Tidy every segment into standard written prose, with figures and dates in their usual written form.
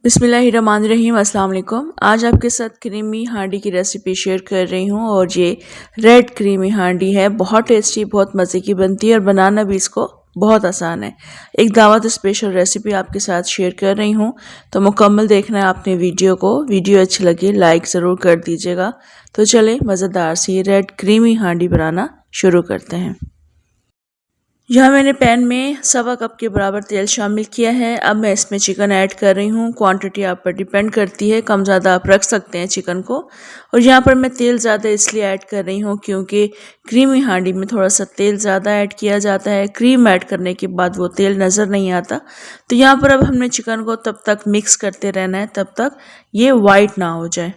बिस्मिल्लाहिर्रहमानिर्रहीम अस्सलाम वालेकुम। आज आपके साथ क्रीमी हांडी की रेसिपी शेयर कर रही हूँ और ये रेड क्रीमी हांडी है। बहुत टेस्टी, बहुत मज़े की बनती है और बनाना भी इसको बहुत आसान है। एक दावत स्पेशल रेसिपी आपके साथ शेयर कर रही हूँ, तो मुकम्मल देखना है आपने वीडियो को। वीडियो अच्छी लगी लाइक ज़रूर कर दीजिएगा। तो चलें मज़ेदार सी रेड क्रीमी हांडी बनाना शुरू करते हैं। यहाँ मैंने पैन में 1.25 कप के बराबर तेल शामिल किया है। अब मैं इसमें चिकन ऐड कर रही हूँ। क्वांटिटी आप पर डिपेंड करती है, कम ज़्यादा आप रख सकते हैं चिकन को। और यहाँ पर मैं तेल ज़्यादा इसलिए ऐड कर रही हूँ क्योंकि क्रीमी हांडी में थोड़ा सा तेल ज़्यादा ऐड किया जाता है। क्रीम ऐड करने के बाद वो तेल नज़र नहीं आता। तो यहाँ पर अब हमने चिकन को तब तक मिक्स करते रहना है तब तक ये वाइट ना हो जाए।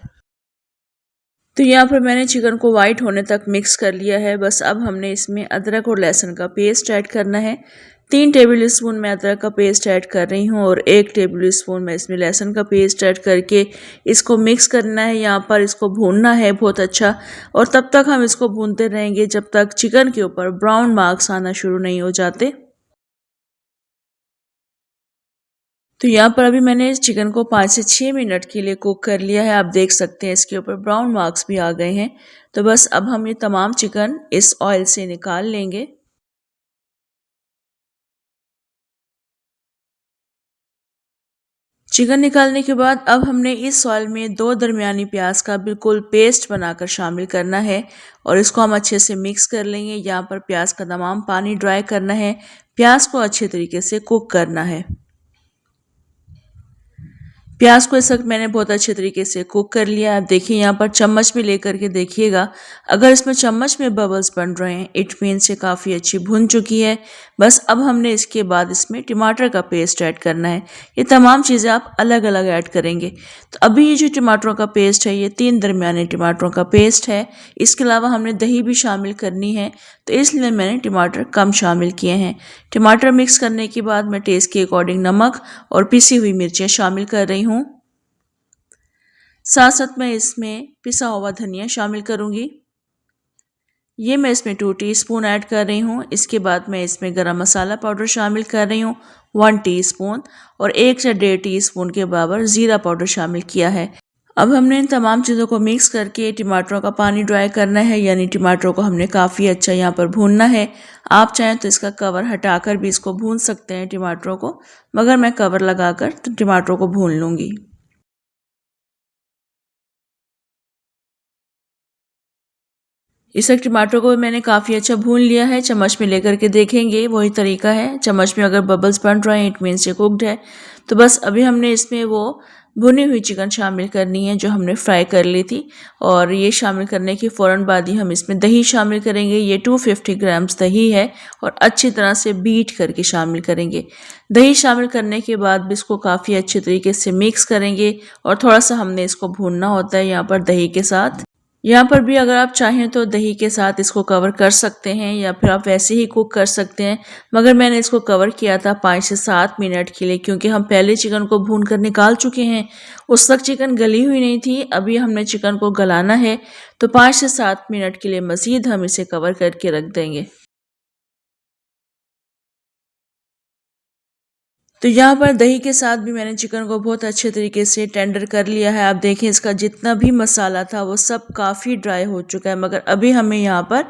तो यहाँ पर मैंने चिकन को वाइट होने तक मिक्स कर लिया है। बस अब हमने इसमें अदरक और लहसुन का पेस्ट ऐड करना है। 3 टेबल स्पून मैं अदरक का पेस्ट ऐड कर रही हूँ और 1 टेबल स्पून मैं इसमें लहसुन का पेस्ट ऐड करके इसको मिक्स करना है। यहाँ पर इसको भूनना है बहुत अच्छा, और तब तक हम इसको भूनते रहेंगे जब तक चिकन के ऊपर ब्राउन मार्क्स आना शुरू नहीं हो जाते। तो यहाँ पर अभी मैंने इस चिकन को 5 से 6 मिनट के लिए कुक कर लिया है। आप देख सकते हैं इसके ऊपर ब्राउन मार्क्स भी आ गए हैं। तो बस अब हम ये तमाम चिकन इस ऑयल से निकाल लेंगे। चिकन निकालने के बाद अब हमने इस ऑयल में 2 दरमियानी प्याज का बिल्कुल पेस्ट बनाकर शामिल करना है और इसको हम अच्छे से मिक्स कर लेंगे। यहाँ पर प्याज का तमाम पानी ड्राई करना है। प्याज को अच्छे तरीके से कुक करना है। प्याज को इस वक्त मैंने बहुत अच्छे तरीके से कुक कर लिया। आप देखिए यहाँ पर चम्मच में लेकर के देखिएगा, अगर इसमें चम्मच में बबल्स बन रहे हैं इट मीन से काफ़ी अच्छी भुन चुकी है। बस अब हमने इसके बाद इसमें टमाटर का पेस्ट ऐड करना है। ये तमाम चीज़ें आप अलग अलग ऐड करेंगे। तो अभी ये जो टमाटरों का पेस्ट है ये 3 दरमियाने टमाटरों का पेस्ट है। इसके अलावा हमने दही भी शामिल करनी है, तो इसलिए मैंने टमाटर कम शामिल किए हैं। टमाटर मिक्स करने के बाद मैं टेस्ट के अकॉर्डिंग नमक और पिसी हुई मिर्चें शामिल कर रही हूँ। साथ साथ मैं इसमें पिसा हुआ धनिया शामिल करूँगी। ये मैं इसमें 2 टीस्पून ऐड कर रही हूँ। इसके बाद मैं इसमें गरम मसाला पाउडर शामिल कर रही हूँ 1 टीस्पून, और 1 से 1.5 टीस्पून के बराबर ज़ीरा पाउडर शामिल किया है। अब हमने इन तमाम चीज़ों को मिक्स करके टमाटरों का पानी ड्राई करना है, यानी टमाटरों को हमने काफ़ी अच्छा यहाँ पर भूनना है। आप चाहें तो इसका कवर हटाकर भी इसको भून सकते हैं टमाटरों को, मगर मैं कवर लगाकर टमाटरों को भून लूँगी। इस वक्त टमाटर को मैंने काफ़ी अच्छा भून लिया है। चम्मच में लेकर के देखेंगे वही तरीका है। चम्मच में अगर बबल्स बन रहे हैं इट मीन से कुक्ड है। तो बस अभी हमने इसमें वो भुनी हुई चिकन शामिल करनी है जो हमने फ्राई कर ली थी, और ये शामिल करने के फ़ौरन बाद ही हम इसमें दही शामिल करेंगे। ये 250 ग्राम्स दही है और अच्छी तरह से बीट करके शामिल करेंगे। दही शामिल करने के बाद भी इसको काफ़ी अच्छे तरीके से मिक्स करेंगे और थोड़ा सा हमने इसको भूनना होता है यहाँ पर दही के साथ। यहाँ पर भी अगर आप चाहें तो दही के साथ इसको कवर कर सकते हैं या फिर आप वैसे ही कुक कर सकते हैं, मगर मैंने इसको कवर किया था 5 से 7 मिनट के लिए, क्योंकि हम पहले चिकन को भून कर निकाल चुके हैं। उस तक चिकन गली हुई नहीं थी। अभी हमने चिकन को गलाना है, तो 5 से 7 मिनट के लिए मज़ीद हम इसे कवर करके रख देंगे। तो यहाँ पर दही के साथ भी मैंने चिकन को बहुत अच्छे तरीके से टेंडर कर लिया है। आप देखें इसका जितना भी मसाला था वो सब काफ़ी ड्राई हो चुका है, मगर अभी हमें यहाँ पर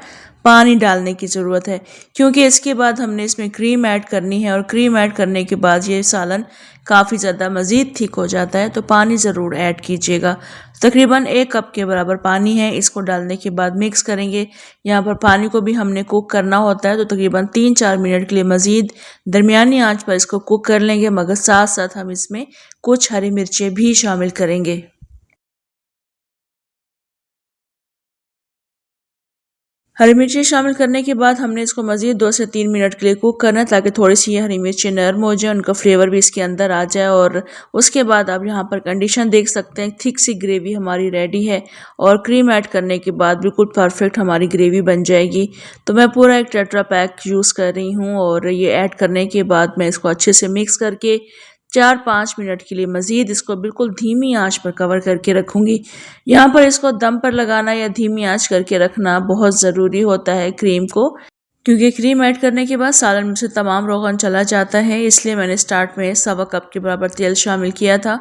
पानी डालने की ज़रूरत है, क्योंकि इसके बाद हमने इसमें क्रीम ऐड करनी है और क्रीम ऐड करने के बाद ये सालन काफ़ी ज़्यादा मज़ीद थिक हो जाता है। तो पानी ज़रूर ऐड कीजिएगा। तकरीबन 1 कप के बराबर पानी है। इसको डालने के बाद मिक्स करेंगे। यहाँ पर पानी को भी हमने कुक करना होता है, तो तकरीबन 3-4 मिनट के लिए मज़ीद दरमियानी आंच पर इसको कुक कर लेंगे, मगर साथ साथ हम इसमें कुछ हरी मिर्चें भी शामिल करेंगे। हरी मिर्ची शामिल करने के बाद हमने इसको मज़ीद 2 से 3 मिनट के लिए कुक करना है, ताकि थोड़ी सी ये हरी मिर्ची नरम हो जाए, उनका फ्लेवर भी इसके अंदर आ जाए। और उसके बाद आप यहाँ पर कंडीशन देख सकते हैं, थिक सी ग्रेवी हमारी रेडी है और क्रीम ऐड करने के बाद बिल्कुल परफेक्ट हमारी ग्रेवी बन जाएगी। तो मैं पूरा एक टेट्रा पैक यूज़ कर रही हूँ और ये ऐड करने के बाद मैं इसको अच्छे से मिक्स करके 4-5 मिनट के लिए मज़ीद इसको बिल्कुल धीमी आंच पर कवर करके रखूँगी। यहाँ पर इसको दम पर लगाना या धीमी आंच करके रखना बहुत ज़रूरी होता है क्रीम को, क्योंकि क्रीम ऐड करने के बाद सालन में से तमाम रोगन चला जाता है, इसलिए मैंने स्टार्ट में 1.25 कप के बराबर तेल शामिल किया था।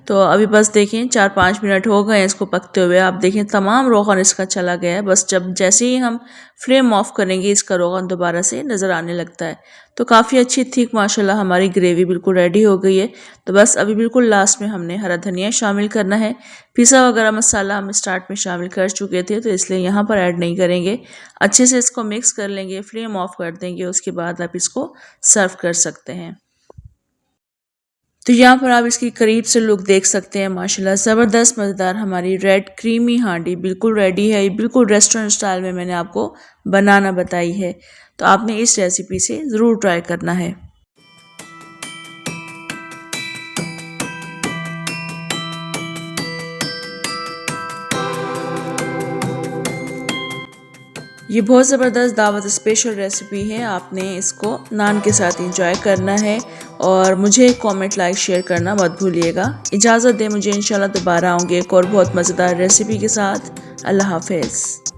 तो अभी बस देखें 4-5 मिनट हो गए इसको पकते हुए। आप देखें तमाम रोगन इसका चला गया है। बस जैसे ही हम फ्लेम ऑफ करेंगे इसका रोगन दोबारा से नज़र आने लगता है। तो काफ़ी अच्छी थिक माशाल्लाह हमारी ग्रेवी बिल्कुल रेडी हो गई है। तो बस अभी बिल्कुल लास्ट में हमने हरा धनिया शामिल करना है। पिसा हुआ गरम मसाला हम स्टार्ट में शामिल कर चुके थे, तो इसलिए यहाँ पर ऐड नहीं करेंगे। अच्छे से इसको मिक्स कर लेंगे, फ्लेम ऑफ कर देंगे, उसके बाद आप इसको सर्व कर सकते हैं। तो यहाँ पर आप इसकी करीब से लुक देख सकते हैं। माशाल्लाह ज़बरदस्त मज़ेदार हमारी रेड क्रीमी हांडी बिल्कुल रेडी है। बिल्कुल रेस्टोरेंट स्टाइल में मैंने आपको बनाना बताई है, तो आपने इस रेसिपी से ज़रूर ट्राई करना है। ये बहुत ज़बरदस्त दावत स्पेशल रेसिपी है। आपने इसको नान के साथ इंजॉय करना है और मुझे कमेंट, लाइक, शेयर करना मत भूलिएगा। इजाज़त दें मुझे, इंशाल्लाह दोबारा आऊँगी एक और बहुत मज़ेदार रेसिपी के साथ। अल्लाह हाफ़िज़।